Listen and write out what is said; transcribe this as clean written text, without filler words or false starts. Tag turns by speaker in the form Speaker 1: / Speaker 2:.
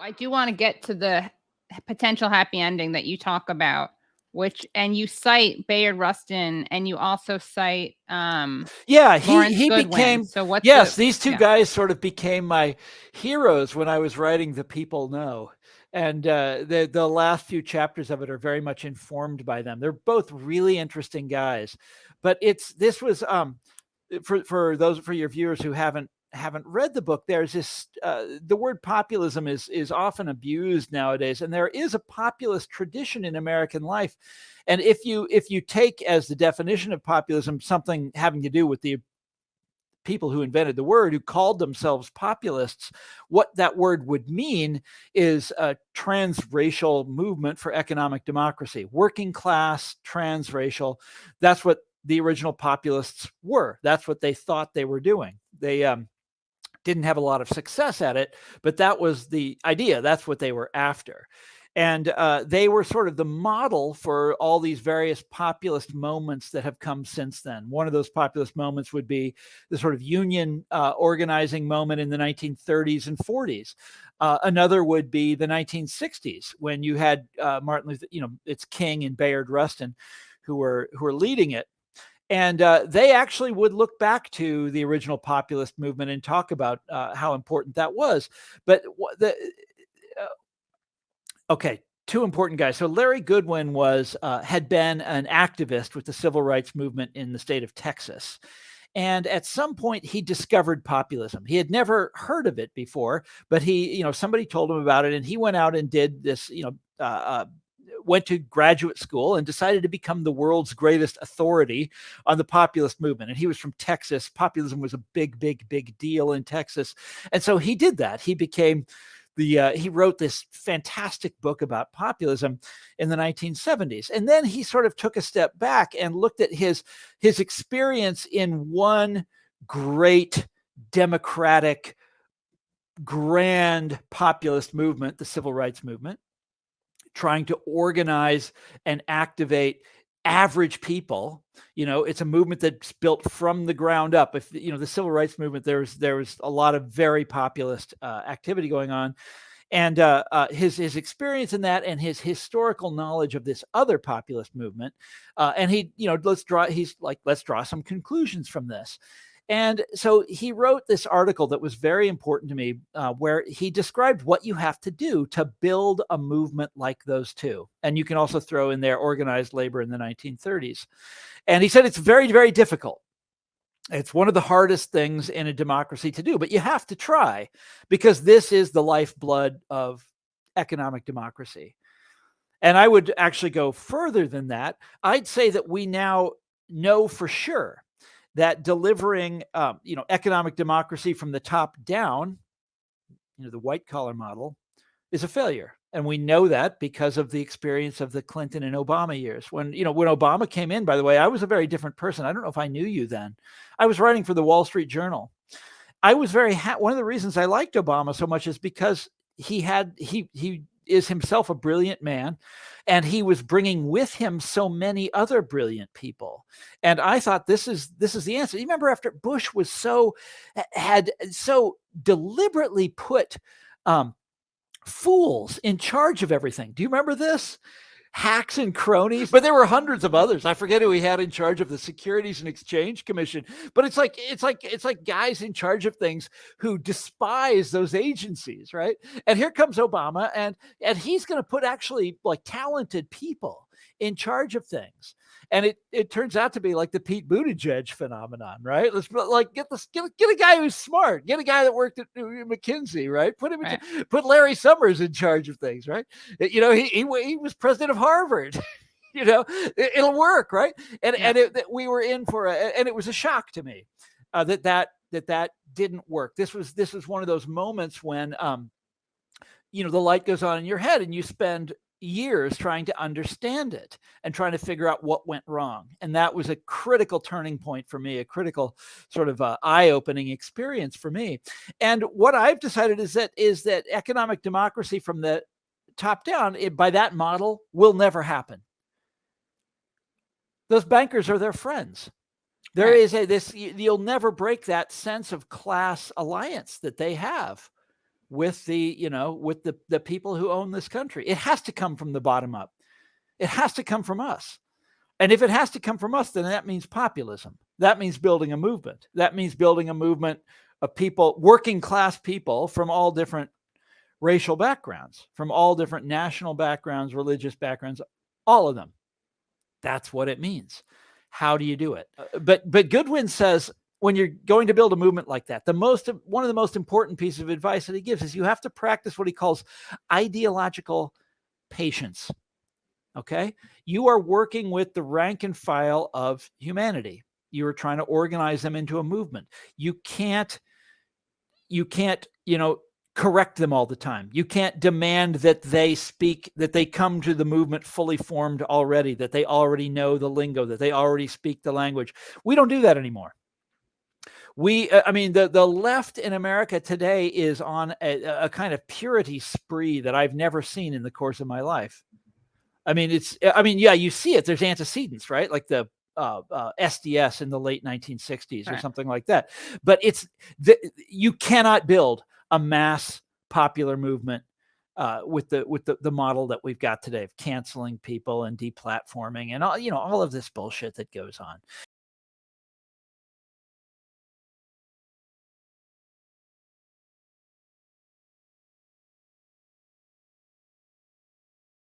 Speaker 1: I do want to get to the potential happy ending that you talk about, and you cite Bayard Rustin, and you also cite Lawrence
Speaker 2: he
Speaker 1: Goodwin.
Speaker 2: became,
Speaker 1: so what's
Speaker 2: these two guys sort of became my heroes when I was writing The People Know. And the last few chapters of it are very much informed by them. They're both really interesting guys. But this was for your viewers who haven't read the book, there's this the word populism is often abused nowadays, and there is a populist tradition in American life. And if you take as the definition of populism something having to do with the people who invented the word, who called themselves populists, what that word would mean is a transracial movement for economic democracy. Working class, transracial, that's what the original populists were. That's what they thought they were doing. They didn't have a lot of success at it, but that was the idea. That's what they were after. And they were sort of the model for all these various populist moments that have come since then. One of those populist moments would be the sort of union organizing moment in the 1930s and 40s. Another would be the 1960s, when you had Martin Luther, it's King and Bayard Rustin who were leading it. And they actually would look back to the original populist movement and talk about how important that was. But okay, two important guys. So Larry Goodwin had been an activist with the civil rights movement in the state of Texas. And at some point, he discovered populism. He had never heard of it before, but somebody told him about it, and he went out and did this, went to graduate school and decided to become the world's greatest authority on the populist movement. And he was from Texas. Populism was a big, big, big deal in Texas. And so he did that. He became he wrote this fantastic book about populism in the 1970s. And then he sort of took a step back and looked at his experience in one great democratic, grand populist movement, the civil rights movement, trying to organize and activate average people. It's a movement that's built from the ground up. If the civil rights movement, there was a lot of very populist activity going on, and his experience in that, and his historical knowledge of this other populist movement, and let's draw some conclusions from this. And so he wrote this article that was very important to me, where he described what you have to do to build a movement like those two. And you can also throw in there organized labor in the 1930s. And he said it's very, very difficult. It's one of the hardest things in a democracy to do, but you have to try, because this is the lifeblood of economic democracy. And I would actually go further than that. I'd say that we now know for sure that delivering, economic democracy from the top down, the white collar model, is a failure. And we know that because of the experience of the Clinton and Obama years. When Obama came in, by the way, I was a very different person. I don't know if I knew you then. I was writing for the Wall Street Journal. I was one of the reasons I liked Obama so much is because he is himself a brilliant man, and he was bringing with him so many other brilliant people. And I thought this is the answer. You remember after Bush had so deliberately put fools in charge of everything. Do you remember this? Hacks and cronies, but there were hundreds of others. I forget who he had in charge of the Securities and Exchange Commission, but it's like guys in charge of things who despise those agencies, right? And here comes Obama, and he's going to put actually like talented people in charge of things. And it turns out to be like the Pete Buttigieg phenomenon, right? Let's get a guy who's smart, get a guy that worked at McKinsey, right? Put Larry Summers in charge of things, right? He was president of Harvard. It'll work, right? And we were in for and it was a shock to me that didn't work. This was one of those moments when the light goes on in your head, and you spend years trying to understand it and trying to figure out what went wrong. And that was a critical turning point for me, a critical sort of eye-opening experience for me. And what I've decided is that economic democracy from the top down, by that model, will never happen. Those bankers are their friends. There is you'll never break that sense of class alliance that they have with with the people who own this country. It has to come from the bottom up. It has to come from us. And if it has to come from us, then that means populism. That means building a movement. That means building a movement of people, working class people from all different racial backgrounds, from all different national backgrounds, religious backgrounds, all of them. That's what it means. How do you do it? But Goodwin says, when you're going to build a movement like that, one of the most important pieces of advice that he gives is you have to practice what he calls ideological patience. Okay? You are working with the rank and file of humanity. You are trying to organize them into a movement. You can't, correct them all the time. You can't demand that they come to the movement fully formed already, that they already know the lingo, that they already speak the language. We don't do that anymore. The left in America today is on a kind of purity spree that I've never seen in the course of my life. You see it. There's antecedents, right? Like the SDS in the late 1960s or something like that. But you cannot build a mass popular movement with the model that we've got today of canceling people and deplatforming and all of this bullshit that goes on.